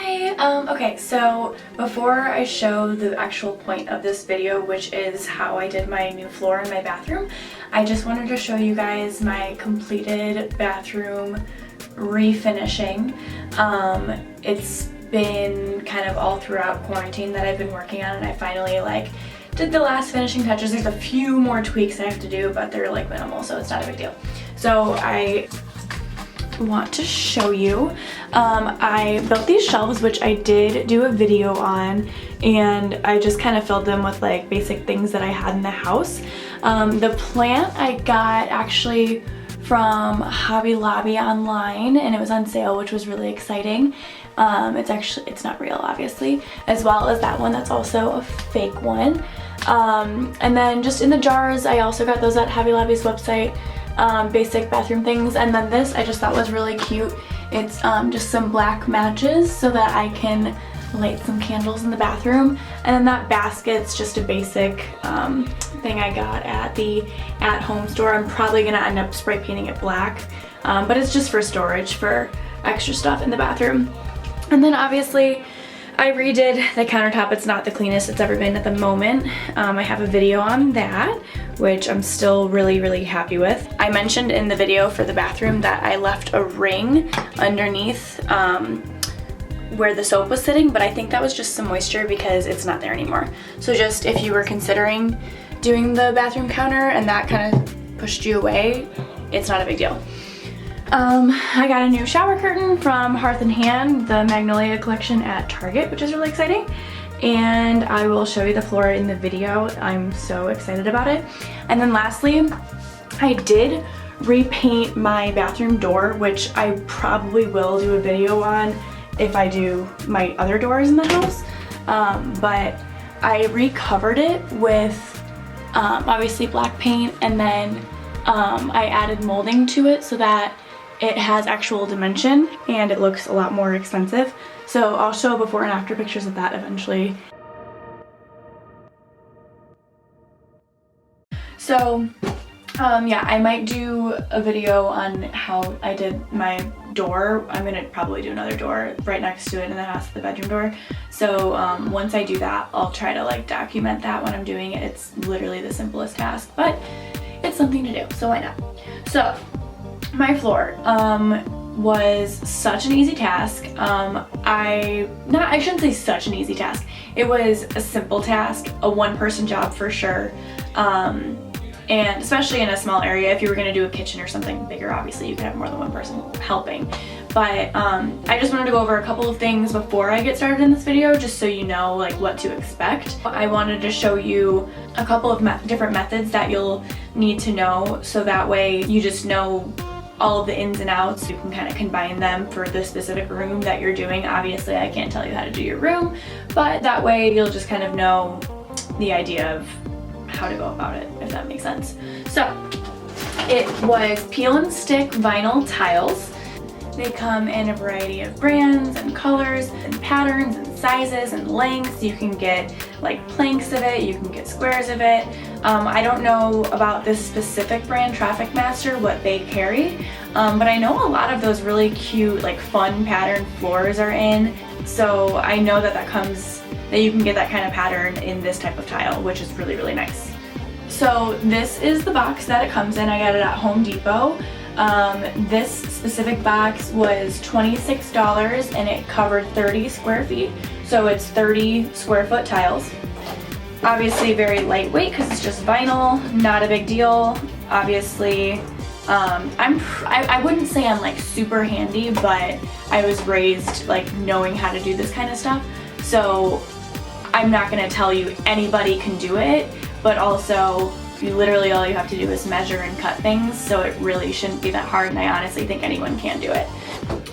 Hi! Okay, so before I show the actual point of this video, which is how I did my new floor in my bathroom, I just wanted to show you guys my completed bathroom refinishing. It's been kind of all throughout quarantine that I've been working on, and I finally did the last finishing touches. There's a few more tweaks I have to do, but they're like minimal, so it's not a big deal. So I want to show you. I built these shelves, which I did do a video on, and I just kind of filled them with like basic things that I had in the house. The plant I got actually from Hobby Lobby online, and it was on sale, which was really exciting. It's not real, obviously, as well as that one that's also a fake one. And then just in the jars, I also got those at Hobby Lobby's website. Basic bathroom things, and then this I just thought was really cute. It's just some black matches so that I can light some candles in the bathroom, and then that basket's just a basic thing I got at the at-home store. I'm probably gonna end up spray painting it black, but it's just for storage for extra stuff in the bathroom. And then obviously I redid the countertop. It's not the cleanest it's ever been at the moment. I have a video on that, which I'm still really happy with. I mentioned in the video for the bathroom that I left a ring underneath where the soap was sitting, but I think that was just some moisture because it's not there anymore. So just if you were considering doing the bathroom counter and that kind of pushed you away, it's not a big deal. I got a new shower curtain from Hearth & Hand, the Magnolia collection at Target, which is really exciting. And I will show you the floor in the video. I'm so excited about it. And then lastly, I did repaint my bathroom door, which I probably will do a video on if I do my other doors in the house. But I recovered it with obviously black paint, and then I added molding to it so that it has actual dimension and it looks a lot more expensive. So I'll show before and after pictures of that eventually. So yeah, I might do a video on how I did my door. I'm gonna probably do another door right next to it, and then that's the bedroom door. So once I do that, I'll try to document that when I'm doing it. It's literally the simplest task, but it's something to do, so why not? So my floor was such an easy task. I shouldn't say such an easy task. It was a simple task, a one-person job for sure. And especially in a small area, if you were gonna do a kitchen or something bigger, obviously you could have more than one person helping. But I just wanted to go over a couple of things before I get started in this video, just so you know what to expect. I wanted to show you a couple of different methods that you'll need to know, so that way you just know all of the ins and outs. You can kind of combine them for the specific room that you're doing. Obviously, I can't tell you how to do your room, but that way you'll just kind of know the idea of how to go about it, if that makes sense. So it was peel and stick vinyl tiles. They come in a variety of brands and colors and patterns and sizes and lengths. You can get planks of it, you can get squares of it. I don't know about this specific brand, Traffic Master, what they carry, but I know a lot of those really cute, fun pattern floors are in. So I know that you can get that kind of pattern in this type of tile, which is really nice. So this is the box that it comes in. I got it at Home Depot. This specific box was $26 and it covered 30 square feet. So it's 30 square foot tiles. Obviously very lightweight because it's just vinyl, not a big deal. Obviously, I wouldn't say I'm super handy, but I was raised knowing how to do this kind of stuff. So I'm not gonna tell you anybody can do it, but also literally all you have to do is measure and cut things, so it really shouldn't be that hard, and I honestly think anyone can do it.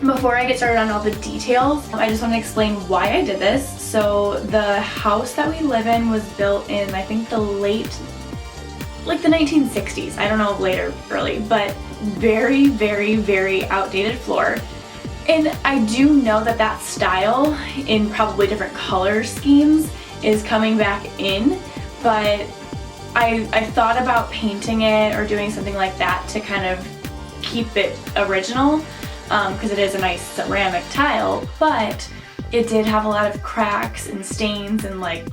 Before I get started on all the details, I just want to explain why I did this. So the house that we live in was built in, I think, the 1960s. I don't know, late or early, but very outdated floor. And I do know that style in probably different color schemes is coming back in, but I thought about painting it or doing something like that to kind of keep it original, because it is a nice ceramic tile, but it did have a lot of cracks and stains and like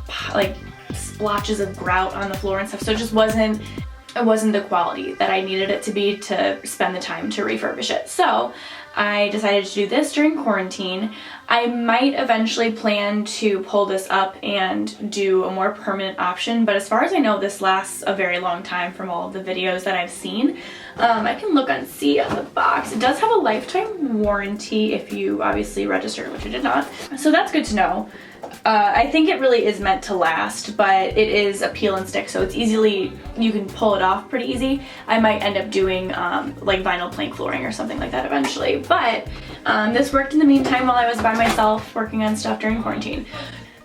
splotches of grout on the floor and stuff, so it wasn't the quality that I needed it to be to spend the time to refurbish it. So I decided to do this during quarantine. I might eventually plan to pull this up and do a more permanent option, but as far as I know, this lasts a very long time from all of the videos that I've seen. I can look and see on the box. It does have a lifetime warranty if you obviously registered, which I did not. So that's good to know. I think it really is meant to last, but it is a peel and stick, so it's you can pull it off pretty easy. I might end up doing like vinyl plank flooring or something like that eventually, but this worked in the meantime while I was by myself working on stuff during quarantine.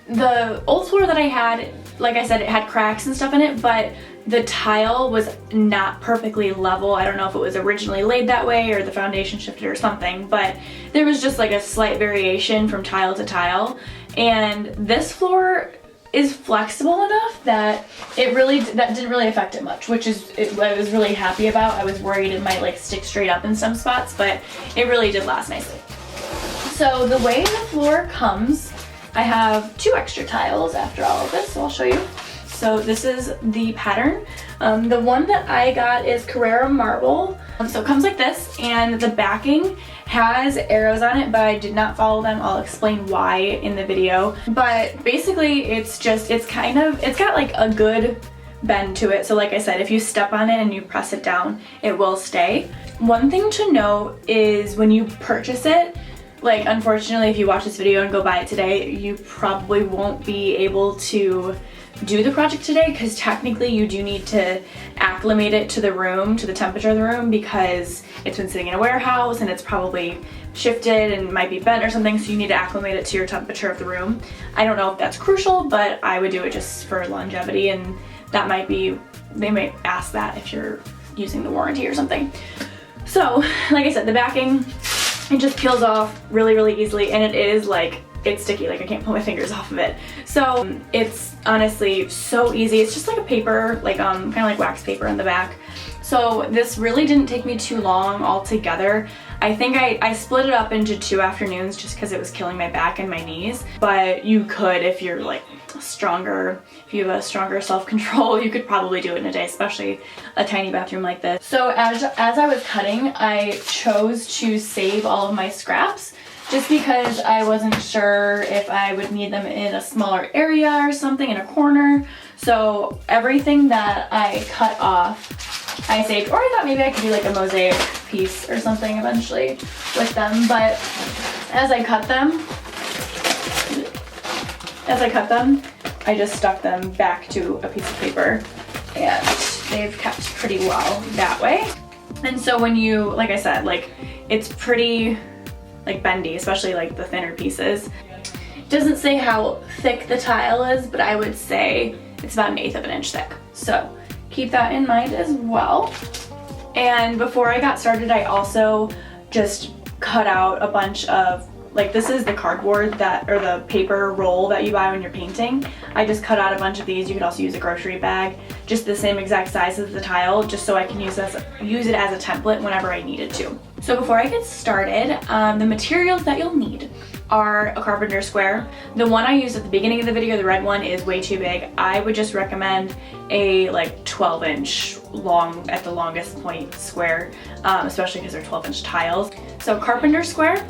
The old floor that I had, like I said, it had cracks and stuff in it, but the tile was not perfectly level. I don't know if it was originally laid that way or the foundation shifted or something, but there was just like a slight variation from tile to tile. And this floor is flexible enough that that didn't really affect it much, which is I was really happy about. I was worried it might like stick straight up in some spots, but it really did last nicely. So the way the floor comes, I have 2 extra tiles after all of this, so I'll show you. So this is the pattern. The one that I got is Carrera marble. So it comes like this, and the backing has arrows on it, but I did not follow them. I'll explain why in the video. But basically it's got like a good bend to it. So like I said, if you step on it and you press it down, it will stay. One thing to note is when you purchase it, like unfortunately if you watch this video and go buy it today, you probably won't be able to do the project today, because technically you do need to acclimate it to the room, to the temperature of the room, because it's been sitting in a warehouse and it's probably shifted and might be bent or something, so you need to acclimate it to your temperature of the room. I don't know if that's crucial, but I would do it just for longevity, and that might be, they might ask that if you're using the warranty or something. So like I said, the backing, it just peels off really easily, and it is like, it's sticky, like I can't pull my fingers off of it. So it's honestly so easy. It's just like a paper, like kind of like wax paper in the back. So this really didn't take me too long altogether. I think I split it up into 2 afternoons just because it was killing my back and my knees. But you could, if you're like stronger, if you have a stronger self-control, you could probably do it in a day, especially a tiny bathroom like this. So as I was cutting, I chose to save all of my scraps, just because I wasn't sure if I would need them in a smaller area or something in a corner. So everything that I cut off, I saved, or I thought maybe I could do like a mosaic piece or something eventually with them. But as I cut them, I just stuck them back to a piece of paper, and they've kept pretty well that way. And so when you, like I said, like it's pretty like bendy, especially like the thinner pieces. It doesn't say how thick the tile is, but I would say it's about 1/8 of an inch thick. So keep that in mind as well. And before I got started, I also just cut out a bunch of, like this is the cardboard or the paper roll that you buy when you're painting. I just cut out a bunch of these. You could also use a grocery bag, just the same exact size as the tile, just so I can use it as a template whenever I needed to. So before I get started, the materials that you'll need are a carpenter square. The one I used at the beginning of the video, the red one, is way too big. I would just recommend a like 12-inch long, at the longest point, square, especially because they're 12-inch tiles. So carpenter square.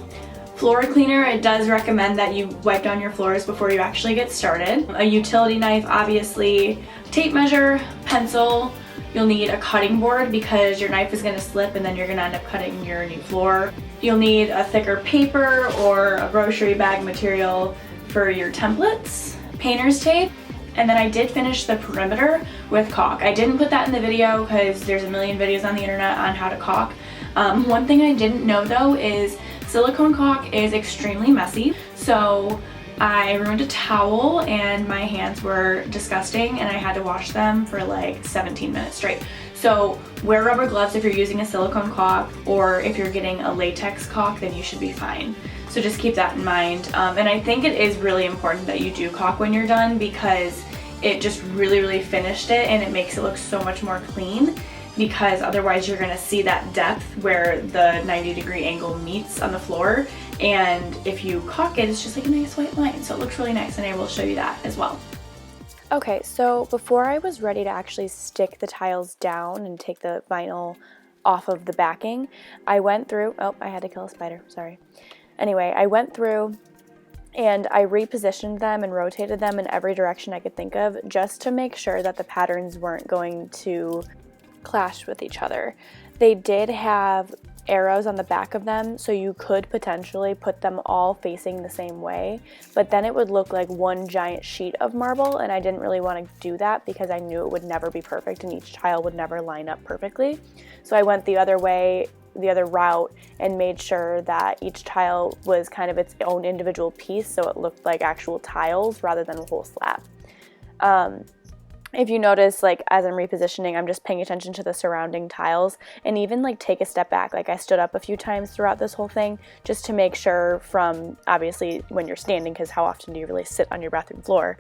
Floor cleaner, it does recommend that you wipe down your floors before you actually get started. A utility knife, obviously, tape measure, pencil. You'll need a cutting board because your knife is going to slip and then you're going to end up cutting your new floor. You'll need a thicker paper or a grocery bag material for your templates, painter's tape, and then I did finish the perimeter with caulk. I didn't put that in the video because there's a million videos on the internet on how to caulk. One thing I didn't know though is silicone caulk is extremely messy. So I ruined a towel and my hands were disgusting and I had to wash them for like 17 minutes straight. So wear rubber gloves if you're using a silicone caulk, or if you're getting a latex caulk, then you should be fine. So just keep that in mind. And I think it is really important that you do caulk when you're done, because it just really finished it and it makes it look so much more clean, because otherwise you're gonna see that depth where the 90-degree angle meets on the floor and if you caulk it, it's just like a nice white line, so it looks really nice, and I will show you that as well. Okay, so before I was ready to actually stick the tiles down and take the vinyl off of the backing, I went through, oh, I had to kill a spider, sorry. Anyway, I went through and I repositioned them and rotated them in every direction I could think of, just to make sure that the patterns weren't going to clash with each other. They did have arrows on the back of them, so you could potentially put them all facing the same way, but then it would look like one giant sheet of marble, and I didn't really want to do that because I knew it would never be perfect and each tile would never line up perfectly. So I went the other way, the other route, and made sure that each tile was kind of its own individual piece, so it looked like actual tiles rather than a whole slab. If you notice, like, as I'm repositioning, I'm just paying attention to the surrounding tiles, and even like take a step back. Like, I stood up a few times throughout this whole thing just to make sure, from obviously when you're standing, because how often do you really sit on your bathroom floor,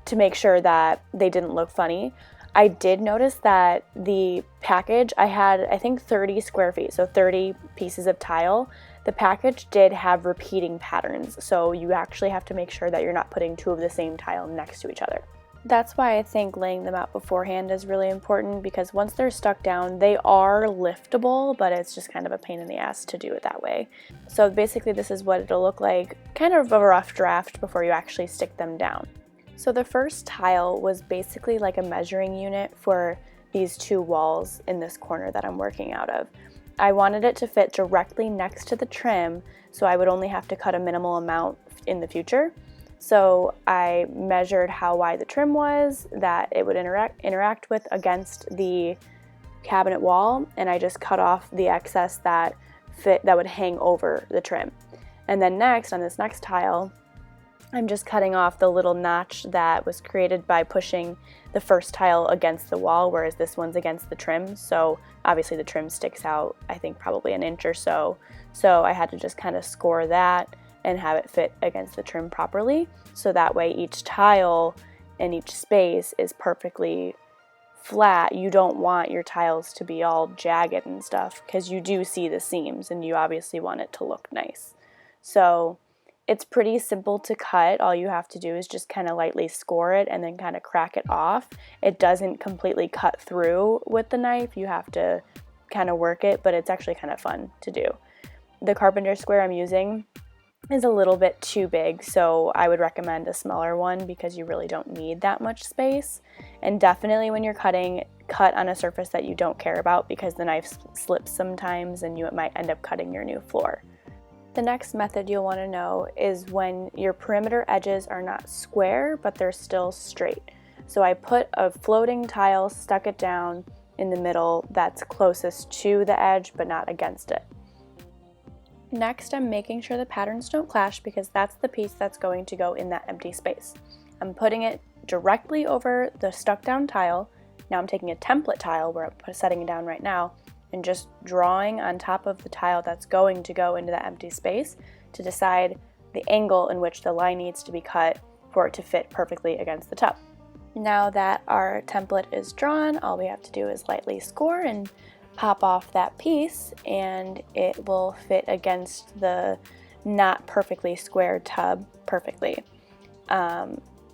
to make sure that they didn't look funny. I did notice that the package, I had, I think, 30 square feet, so 30 pieces of tile. The package did have repeating patterns, so you actually have to make sure that you're not putting two of the same tile next to each other. That's why I think laying them out beforehand is really important, because once they're stuck down, they are liftable, but it's just kind of a pain in the ass to do it that way. So basically this is what it'll look like, kind of a rough draft before you actually stick them down. So the first tile was basically like a measuring unit for these two walls in this corner that I'm working out of. I wanted it to fit directly next to the trim, so I would only have to cut a minimal amount in the future. So I measured how wide the trim was that it would interact with against the cabinet wall, and I just cut off the excess that would hang over the trim. And then next, on this next tile, I'm just cutting off the little notch that was created by pushing the first tile against the wall, whereas this one's against the trim. So obviously the trim sticks out, I think, probably an inch or so. So I had to just kind of score that and have it fit against the trim properly, so that way each tile and each space is perfectly flat. You don't want your tiles to be all jagged and stuff, because you do see the seams and you obviously want it to look nice. So it's pretty simple to cut. All you have to do is just kind of lightly score it and then kind of crack it off. It doesn't completely cut through with the knife. You have to kind of work it, but it's actually kind of fun to do. The carpenter square I'm using is a little bit too big, so I would recommend a smaller one because you really don't need that much space. And definitely when you're cutting, cut on a surface that you don't care about, because the knife slips sometimes and you might end up cutting your new floor. The next method you'll want to know is when your perimeter edges are not square but they're still straight. So I put a floating tile, stuck it down in the middle that's closest to the edge but not against it. Next, I'm making sure the patterns don't clash, because that's the piece that's going to go in that empty space. I'm putting it directly over the stuck down tile. Now I'm taking a template tile where I'm setting it down right now and just drawing on top of the tile that's going to go into that empty space to decide the angle in which the line needs to be cut for it to fit perfectly against the tub. Now that our template is drawn, all we have to do is lightly score and pop off that piece, and it will fit against the not perfectly square tub perfectly.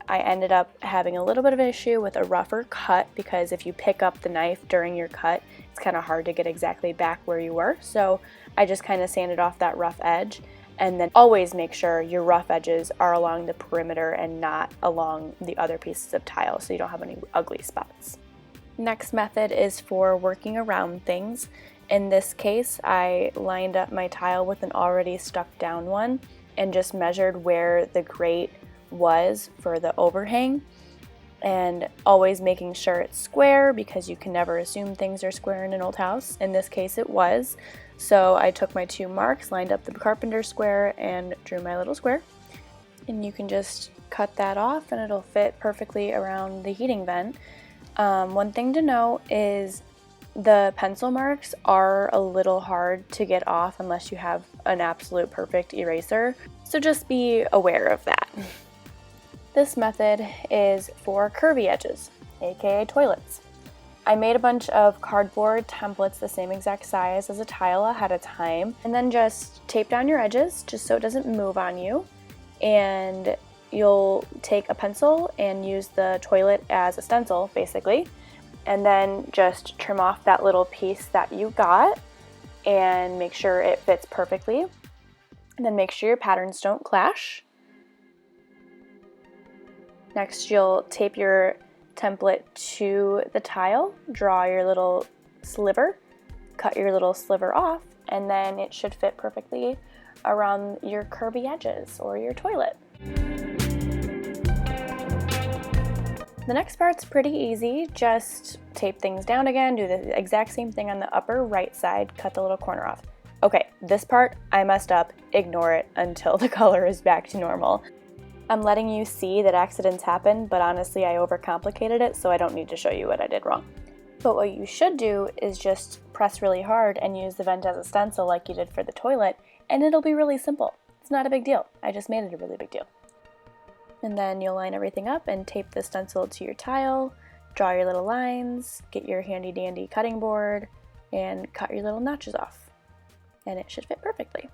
I ended up having a little bit of an issue with a rougher cut, because if you pick up the knife during your cut, it's kind of hard to get exactly back where you were. So I just kind of sanded off that rough edge, and then always make sure your rough edges are along the perimeter and not along the other pieces of tile, so you don't have any ugly spots. Next method is for working around things. In this case, I lined up my tile with an already stuck down one and just measured where the grate was for the overhang, and always making sure it's square, because you can never assume things are square in an old house. In this case it was. So I took my two marks, lined up the carpenter square, and drew my little square. And you can just cut that off and it'll fit perfectly around the heating vent. One thing to know is the pencil marks are a little hard to get off unless you have an absolute perfect eraser, so just be aware of that. This method is for curvy edges, aka toilets. I made a bunch of cardboard templates the same exact size as a tile ahead of time, and then just tape down your edges just so it doesn't move on you. And you'll take a pencil and use the toilet as a stencil, basically, and then just trim off that little piece that you got and make sure it fits perfectly. And then make sure your patterns don't clash. Next, you'll tape your template to the tile, draw your little sliver, cut your little sliver off, and then it should fit perfectly around your curvy edges or your toilet. The next part's pretty easy. Just tape things down again, do the exact same thing on the upper right side, cut the little corner off. Okay, this part I messed up, ignore it until the color is back to normal. I'm letting you see that accidents happen, but honestly I overcomplicated it, so I don't need to show you what I did wrong. But what you should do is just press really hard and use the vent as a stencil like you did for the toilet, and it'll be really simple. It's not a big deal. I just made it a really big deal. And then you'll line everything up and tape the stencil to your tile, draw your little lines, get your handy dandy cutting board, and cut your little notches off. And it should fit perfectly.